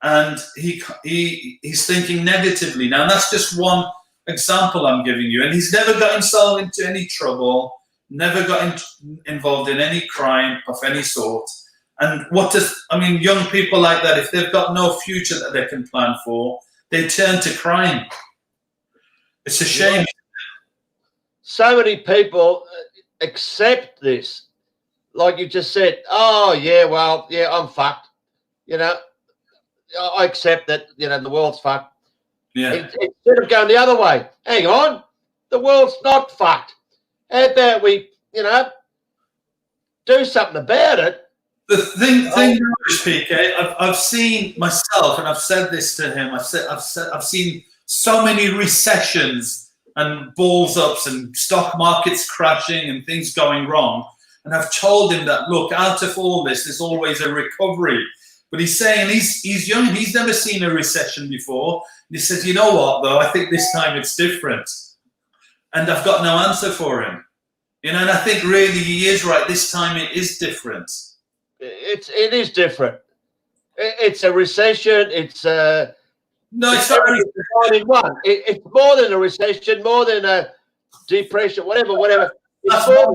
and he's thinking negatively now. And that's just one example I'm giving you. And he's never got himself into any trouble, never got involved in any crime of any sort. And young people like that, if they've got no future that they can plan for, they turn to crime. It's a shame. Yeah. So many people accept this. Like you just said, oh, yeah, well, yeah, I'm fucked. You know, I accept that, you know, the world's fucked. Yeah. Instead of going the other way, hang on, the world's not fucked. How about we, you know, do something about it? The thing is, Peekay, I've seen myself, and I've said this to him. I've seen so many recessions and balls ups and stock markets crashing and things going wrong. And I've told him that, look, out of all this, there's always a recovery. But he's saying, he's young, he's never seen a recession before. And he says, you know what, though, I think this time it's different. And I've got no answer for him. You know, and I think really he is right. This time it is different. It is different. It's a recession. It's not one. It's more than a recession, more than a depression, whatever. that's what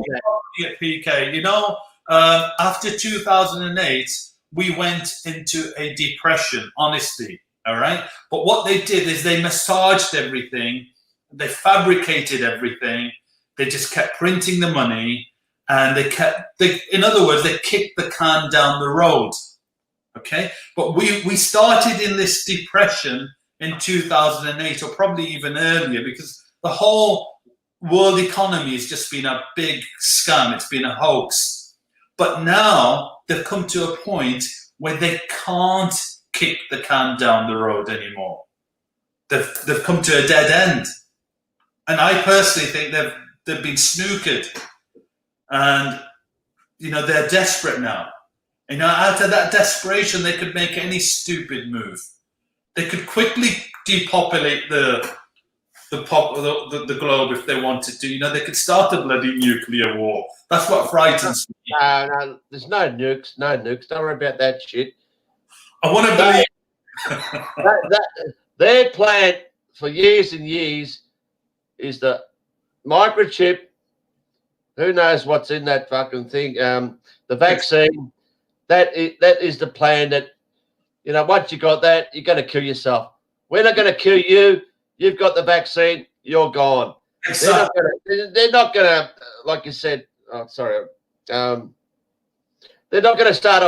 we at Peekay. You know, after 2008, we went into a depression, honestly. All right. But what they did is they massaged everything. They fabricated everything. They just kept printing the money. And in other words, they kicked the can down the road. Okay. But we started in this depression in 2008, or probably even earlier, because the whole world economy has just been a big scam. It's been a hoax. But now they've come to a point where they can't kick the can down the road anymore. They've come to a dead end. And I personally think they've been snookered. And, you know, they're desperate now. You know, out of that desperation, they could make any stupid move. They could quickly depopulate the globe if they wanted to. You know, they could start a bloody nuclear war. That's what frightens me. No, there's no nukes. Don't worry about that shit. I want to believe their plan for years and years is the microchip. Who knows what's in that fucking thing? The vaccine. That is the plan. That, you know, once you got that, you're going to kill yourself. We're not going to kill you. You've got the vaccine. You're gone. Exactly. They're not going to, like you said. Oh, sorry. They're not going to start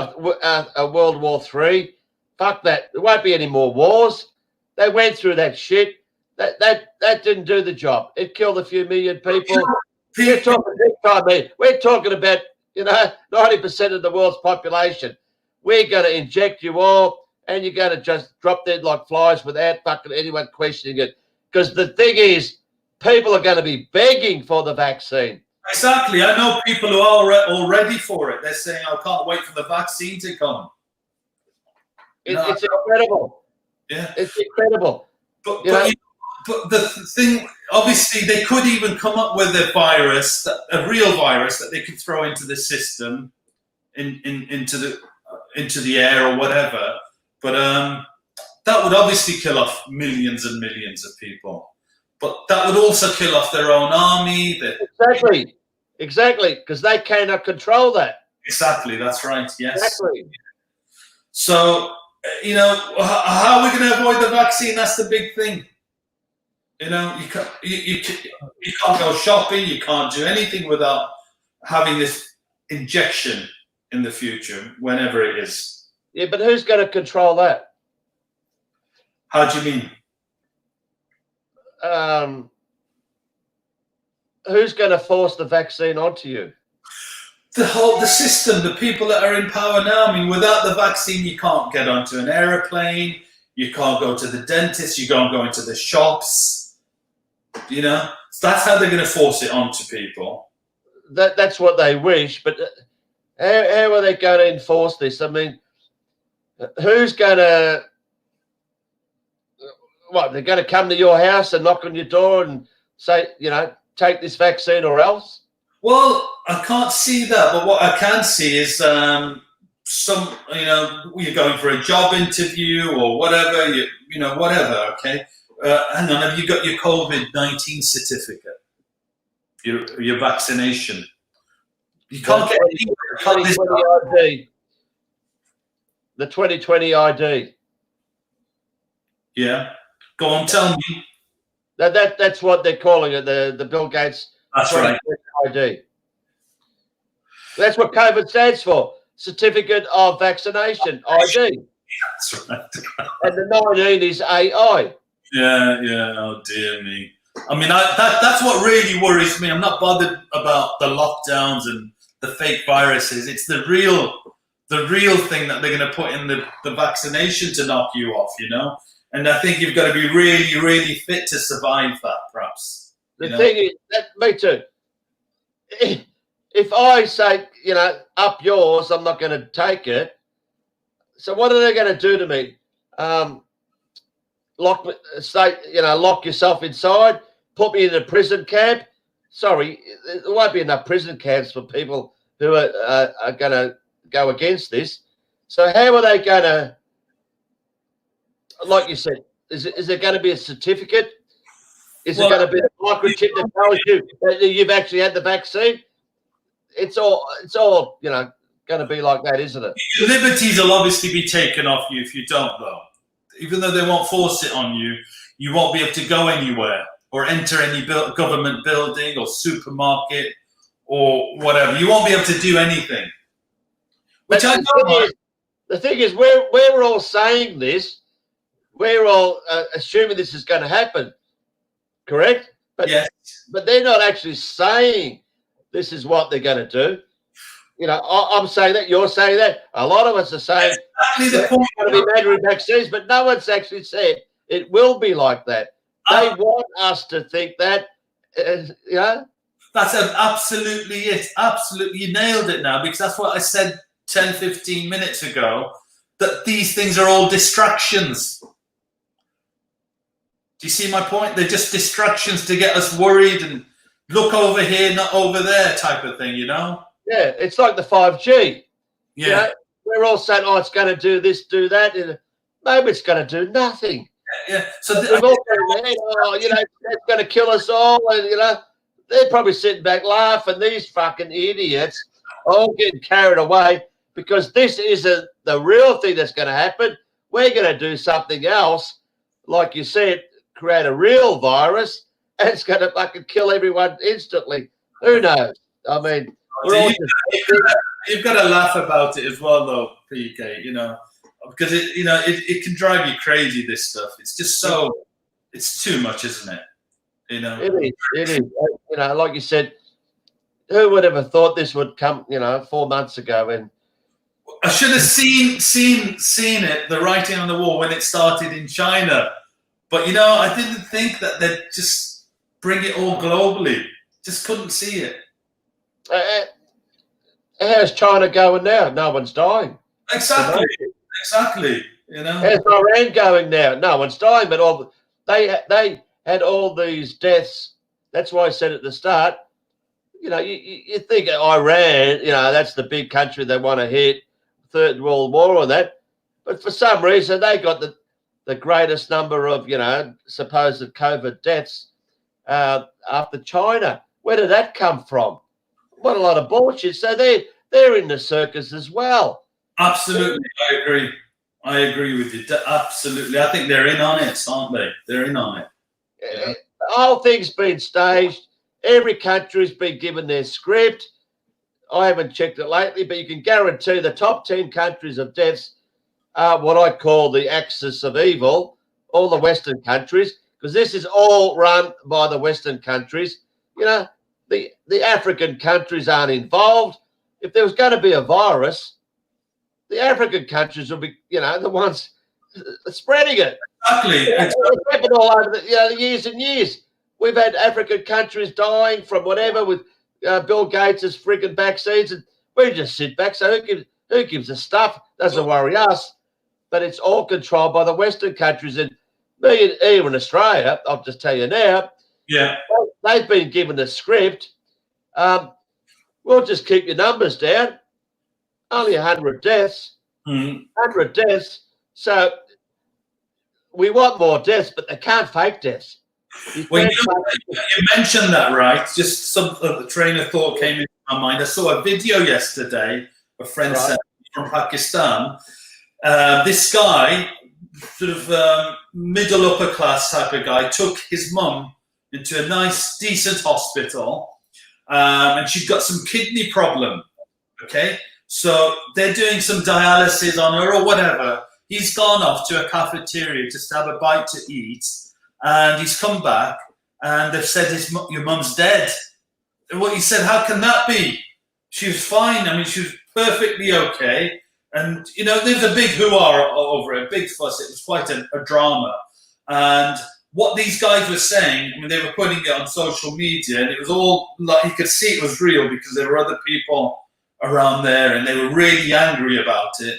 a World War III. Fuck that. There won't be any more wars. They went through that shit. That didn't do the job. It killed a few million people. We're talking big time here. We're talking about, you know, 90% of the world's population. We're going to inject you all, and you're going to just drop dead like flies without fucking anyone questioning it. Because the thing is, people are going to be begging for the vaccine. Exactly. I know people who are all ready for it. They're saying, I can't wait for the vaccine to come. It's incredible. Yeah. It's incredible. But the thing, obviously, they could even come up with a virus, a real virus that they could throw into the system, into the air or whatever. But that would obviously kill off millions and millions of people. But that would also kill off their own army. Exactly, because they cannot control that. Exactly, that's right. Yes. Exactly. So, you know, how are we going to avoid the vaccine? That's the big thing. You know, you can't go shopping. You can't do anything without having this injection in the future, whenever it is. Yeah, but who's going to control that? How do you mean? Who's going to force the vaccine onto you? The system, the people that are in power now. I mean, without the vaccine, you can't get onto an aeroplane. You can't go to the dentist. You can't go into the shops. You know, so that's how they're going to force it onto people. That's what they wish, but how are they going to enforce this? I mean, who's going to? What, they're going to come to your house and knock on your door and say, you know, take this vaccine or else? Well, I can't see that, but what I can see is some, you know, you're going for a job interview or whatever, you know, whatever, okay? Hang on, have you got your COVID-19 certificate? Your vaccination? You can't get ID. The 2020 ID. Yeah. Go on, tell me. That's what they're calling it, the Bill Gates That's right. ID. That's what COVID stands for. Certificate of Vaccination, ID. That's right. And the 19 is AI. Yeah. Oh dear me. I mean, that's what really worries me. I'm not bothered about the lockdowns and the fake viruses. It's the real thing that they're going to put in the vaccination to knock you off. You know. And I think you've got to be really, really fit to survive that, perhaps. The thing is, me too. If I say, you know, up yours, I'm not going to take it. So what are they going to do to me? Lock yourself inside, put me in a prison camp. Sorry, there won't be enough prison camps for people who are going to go against this. So how are they going to? Like you said, is there going to be a certificate Is it going to be a microchip that tells you that you've actually had the vaccine? It's all going to be like that, isn't it? Your liberties will obviously be taken off you if you don't, though. Even though they won't force it on you, you won't be able to go anywhere or enter any government building or supermarket or whatever. You won't be able to do anything. Which the thing is, we're all saying this. We're all assuming this is going to happen, correct? But yes. But they're not actually saying this is what they're going to do. I'm saying that, you're saying that. A lot of us are saying exactly the point. It's going to be mandatory vaccines, but no one's actually said it will be like that. They want us to think that, That's absolutely it. Absolutely, you nailed it now, because that's what I said 10, 15 minutes ago, that these things are all distractions. Do you see my point? They're just distractions to get us worried and look over here, not over there type of thing, Yeah, it's like the 5G. Yeah. We're all saying, it's going to do this, do that. Maybe it's going to do nothing. Yeah. So we've all it's going to kill us all. And, they're probably sitting back laughing. These fucking idiots all getting carried away because this isn't the real thing that's going to happen. We're going to do something else. Like you said, create a real virus, and it's going to fucking kill everyone instantly. Who knows? I mean, you've got to laugh about it as well, though, Peekay, because it can drive you crazy, this stuff. It's just it's too much, isn't it? It is. Like you said, who would have thought this would come, 4 months ago? And I should have seen it, the writing on the wall, when it started in China. But, I didn't think that they'd just bring it all globally. Just couldn't see it. How's China going now? No one's dying. Exactly. How's Iran going now? No one's dying, but they had all these deaths. That's why I said at the start, you think Iran, that's the big country they want to hit, Third World War or that. But for some reason, they got the greatest number of, supposed COVID deaths after China. Where did that come from? What a lot of bullshit. So they're in the circus as well. Absolutely, I agree with you. Absolutely, I think they're in on it, aren't they? They're in on it. The whole thing's been staged. Every country's been given their script. I haven't checked it lately, but you can guarantee the top 10 countries of deaths are what I call the axis of evil, all the Western countries, because this is all run by the Western countries. The African countries aren't involved. If there was going to be a virus, the African countries will be, the ones spreading it. Exactly. It's happened all over the years and years. We've had African countries dying from whatever with Bill Gates' frigging vaccines, and we just sit back. So who gives a stuff? Doesn't worry us. But it's all controlled by the Western countries. And me here in Australia, I'll just tell you now, they've been given a script. We'll just keep your numbers down. Only 100 deaths. 100 deaths. So we want more deaths, but they can't fake deaths. You mentioned that, right? Just some of the train of thought came into my mind. I saw a video yesterday, a friend sent me from Pakistan. This guy, sort of middle upper class type of guy, took his mum into a nice, decent hospital, and she's got some kidney problem. Okay, so they're doing some dialysis on her or whatever. He's gone off to a cafeteria just to have a bite to eat. And he's come back, and they've said your mum's dead. And what he said, how can that be? She was fine. I mean, she was perfectly okay. And, there's a big hoo-ah over it, a big fuss. It was quite a drama. And what these guys were saying, they were putting it on social media, and it was all like you could see it was real because there were other people around there, and they were really angry about it.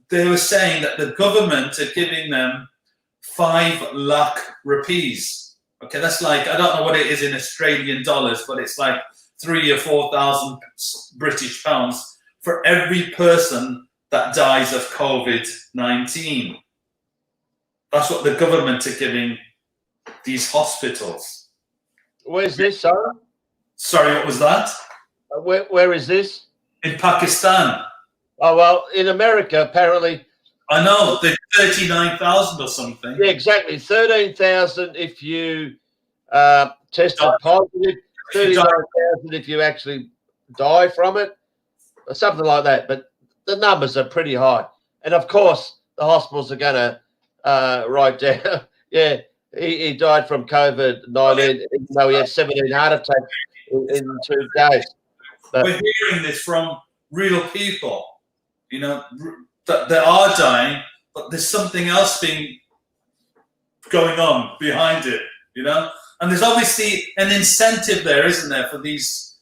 They were saying that the government are giving them 5 lakh rupees. Okay, that's like, I don't know what it is in Australian dollars, but it's like 3,000 or 4,000 British pounds for every person that dies of COVID-19. That's what the government are giving these hospitals. Where's this, sorry? Sorry, what was that? Where is this? In Pakistan. Oh, well, in America, apparently. I know, they're 39,000 or something. Yeah, exactly. 13,000 if you tested positive, 39,000 if you actually die from it, or something like that. But the numbers are pretty high. And, of course, the hospitals are going to write down, yeah, he died from COVID-19, even though he had 17 heart attacks in 2 days. But we're hearing this from real people, you know, that they are dying, but there's something else going on behind it, you know? And there's obviously an incentive there, isn't there, for these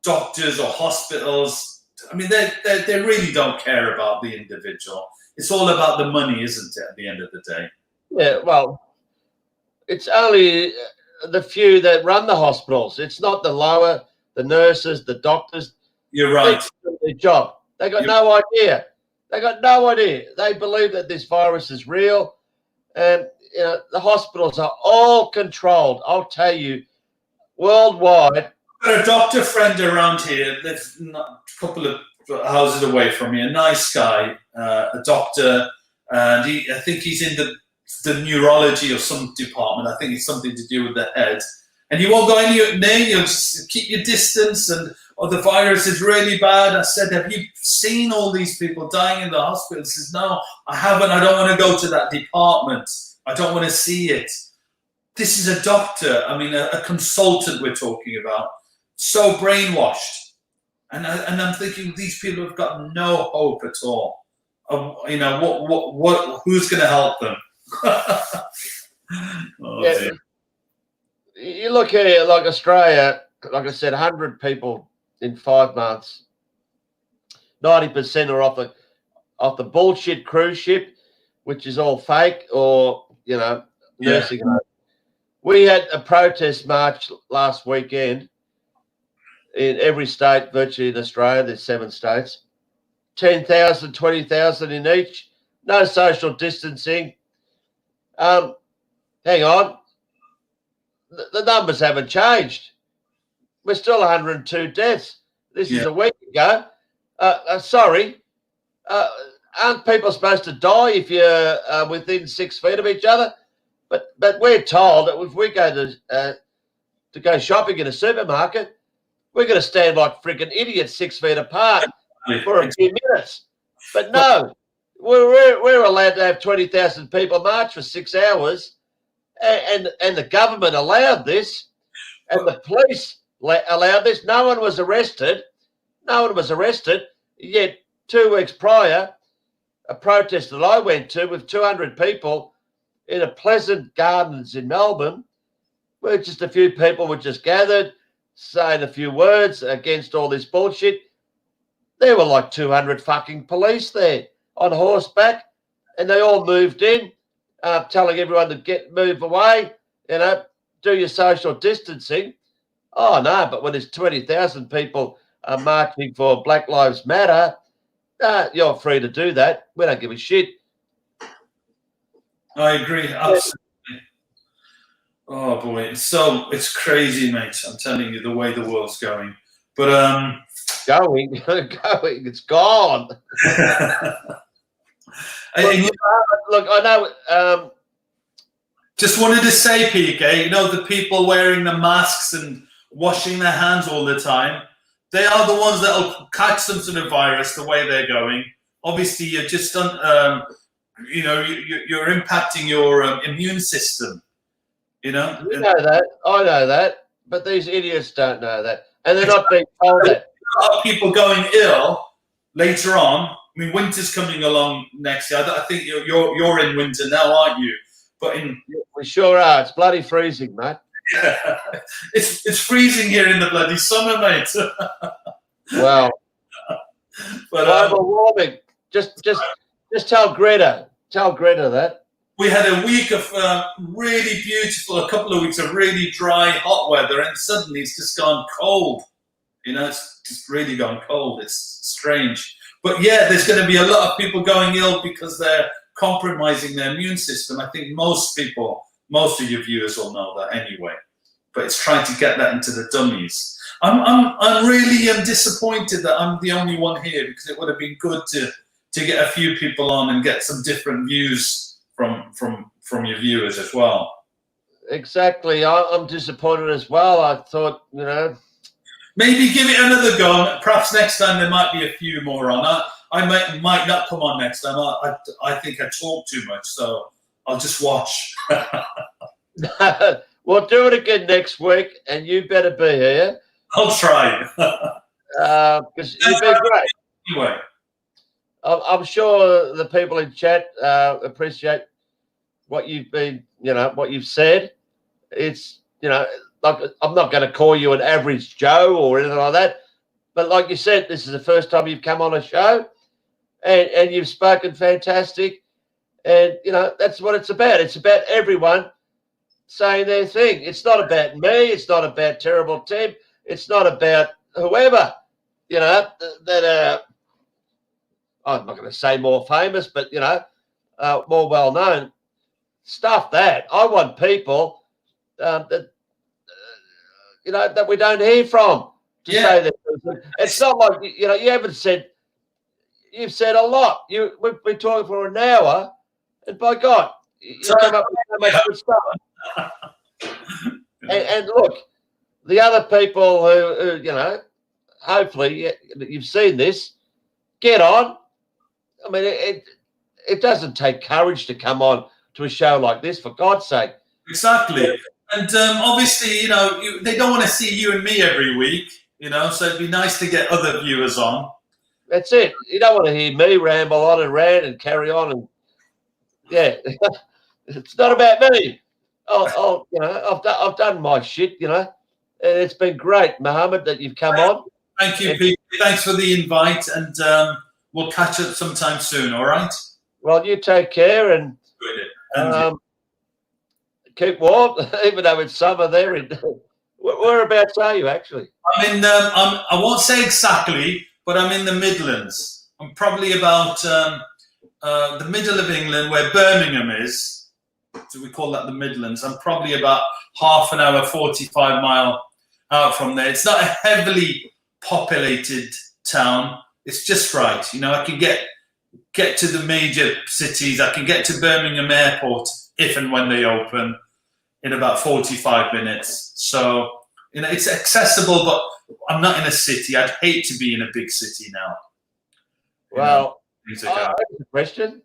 doctors or hospitals? I mean, they really don't care about the individual. It's all about the money, isn't it, at the end of the day? Yeah, well, it's only the few that run the hospitals. It's not the lower, the nurses, the doctors. You're right. They do their job. They got no idea. They got no idea. They believe that this virus is real. And, you know, the hospitals are all controlled. I'll tell you, worldwide. I've got a doctor friend around here, lives a couple of houses away from me, a nice guy, a doctor, and I think he's in the neurology or some department. I think it's something to do with the head. And he won't go near you, just keep your distance, and the virus is really bad. I said, have you seen all these people dying in the hospital? He says, no, I haven't. I don't want to go to that department. I don't want to see it. This is a doctor. I mean, a consultant we're talking about. So brainwashed. And I'm thinking these people have got no hope at all. You know, who's going to help them? Yeah. You look here, like Australia, like I said, 100 people in 5 months. 90% are off the bullshit cruise ship, which is all fake, or, you know, nursing home. We had a protest march last weekend in every state, virtually in Australia. There's 7 states. 10,000, 20,000 in each. No social distancing. Hang on. The numbers haven't changed. We're still 102 deaths. This is a week ago. Sorry. Aren't people supposed to die if you're within 6 feet of each other? But we're told that if we go to go shopping in a supermarket, we're going to stand like freaking idiots 6 feet apart for a few minutes. But no, we're allowed to have 20,000 people march for 6 hours. And the government allowed this, and the police allowed this. No one was arrested. No one was arrested. Yet 2 weeks prior, a protest that I went to with 200 people in a Pleasant Gardens in Melbourne, where just a few people were just gathered, saying a few words against all this bullshit. There were like 200 fucking police there on horseback, and they all moved in. Telling everyone to move away, you know, do your social distancing. Oh, no, but when there's 20,000 people marching for Black Lives Matter, you're free to do that. We don't give a shit. I agree, absolutely. Oh, boy, it's crazy, mate. I'm telling you, the way the world's going. But going, it's gone. Look, I know. Just wanted to say, Peekay, you know, the people wearing the masks and washing their hands all the time, they are the ones that will catch some sort of virus the way they're going. Obviously, you're just, you know, you're impacting your immune system, you know? You know that. I know that. But these idiots don't know that. And they're not being told that. A lot of people going ill later on. I mean, winter's coming along next year. I think you're in winter now, aren't you? But we sure are. It's bloody freezing, mate. Yeah. It's freezing here in the bloody summer, mate. Well, but global warming. Just tell Greta. Tell Greta that. We had a week of really beautiful, a couple of weeks of really dry, hot weather, and suddenly it's just gone cold. You know, it's just really gone cold. It's strange. But yeah, there's going to be a lot of people going ill because they're compromising their immune system. I think most people most of your viewers will know that anyway. But it's trying to get that into the dummies. I'm really disappointed that I'm the only one here, because it would have been good to get a few people on and get some different views from your viewers as well. Exactly. I'm disappointed as well. I thought, maybe give it another go. Perhaps next time there might be a few more on. I might not come on next time. I think I talk too much, so I'll just watch. We'll do it again next week, and you better be here. I'll try. Because you've been great. Anyway, I'm sure the people in chat appreciate what you've been, what you've said. It's, like, I'm not going to call you an average Joe or anything like that, but like you said, this is the first time you've come on a show, and you've spoken fantastic, and that's what it's about. It's about everyone saying their thing. It's not about me. It's not about Terrible Tim. It's not about whoever, that I'm not going to say more famous, but more well known. Stuff that. I want people that we don't hear from to say that. It's not like you haven't said. You've said a lot. We've been talking for an hour, and by God, you come up with so much good stuff. And look, the other people who hopefully you've seen this, get on. I mean, it doesn't take courage to come on to a show like this, for God's sake. Exactly. And obviously, they don't want to see you and me every week, so it'd be nice to get other viewers on. That's it. You don't want to hear me ramble on and rant and carry on. And yeah, it's not about me. I've done my shit, and it's been great, Mohammed, that you've come on. Thank you, Pete. Thanks for the invite, and we'll catch up sometime soon, all right? Well, you take care and keep warm, even though it's summer there. Whereabouts are you, actually? I'm in, I won't say exactly, but I'm in the Midlands. I'm probably about the middle of England, where Birmingham is. So we call that the Midlands. I'm probably about half an hour, 45 mile out from there. It's not a heavily populated town. It's just right. I can get to the major cities. I can get to Birmingham Airport if and when they open in about 45 minutes. So, it's accessible, but I'm not in a city. I'd hate to be in a big city now. Well, I have a question.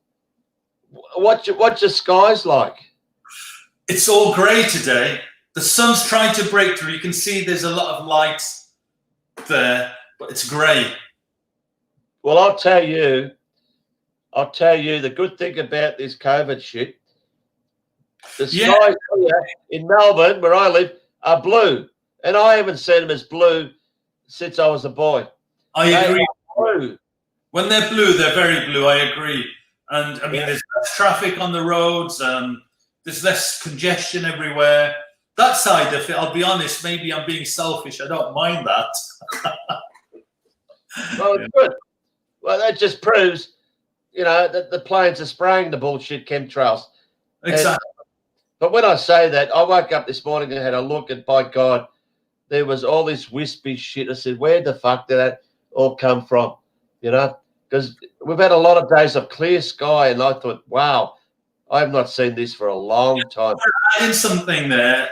What's your skies like? It's all grey today. The sun's trying to break through. You can see there's a lot of light there, but it's grey. Well, I'll tell you the good thing about this COVID shit. The skies here in Melbourne, where I live, are blue, and I haven't seen them as blue since I was a boy. I agree. Blue. When they're blue, they're very blue. I agree. And I mean, there's less traffic on the roads. There's less congestion everywhere. That side of it, I'll be honest, maybe I'm being selfish. I don't mind that. Well, it's good. Well, that just proves, that the planes are spraying the bullshit chemtrails. Exactly. But when I say that, I woke up this morning and had a look, and by God, there was all this wispy shit. I said, where the fuck did that all come from? Because we've had a lot of days of clear sky, and I thought, wow, I have not seen this for a long time. I did something there.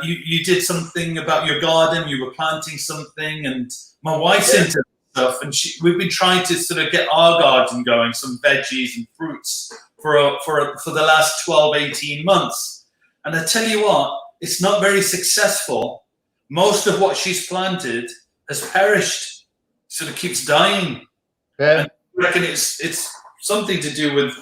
You did something about your garden. You were planting something, and my wife's into stuff, and we've been trying to sort of get our garden going, some veggies and fruits for the last 12, 18 months. And I tell you what, it's not very successful. Most of what she's planted has perished. Sort of keeps dying. Yeah. And I reckon it's something to do with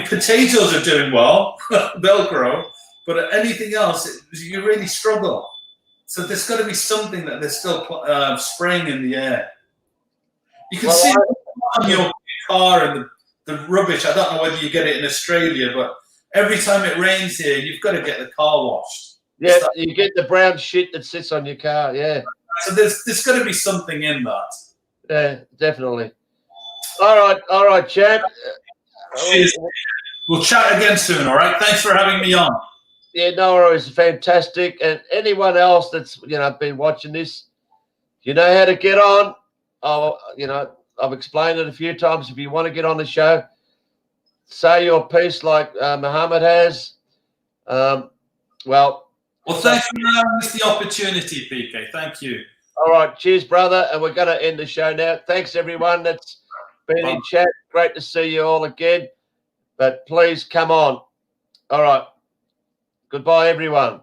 potatoes are doing well. They'll grow. But anything else, you really struggle. So there's got to be something that they're still spraying in the air. You can see on your car and the rubbish. I don't know whether you get it in Australia, but every time it rains here, you've got to get the car washed. Yeah, you get the brown shit that sits on your car, yeah. So there's got to be something in that. Yeah, definitely. All right, champ. Cheers. We'll chat again soon, all right? Thanks for having me on. Yeah, no worries. Fantastic. And anyone else that's, been watching this, you know how to get on. I've explained it a few times. If you want to get on the show, say your piece like Muhammad has. Well, thanks for allowing us the opportunity, Peekay. Thank you. All right. Cheers, brother. And we're going to end the show now. Thanks, everyone that's been in chat. Great to see you all again. But please come on. All right. Goodbye, everyone.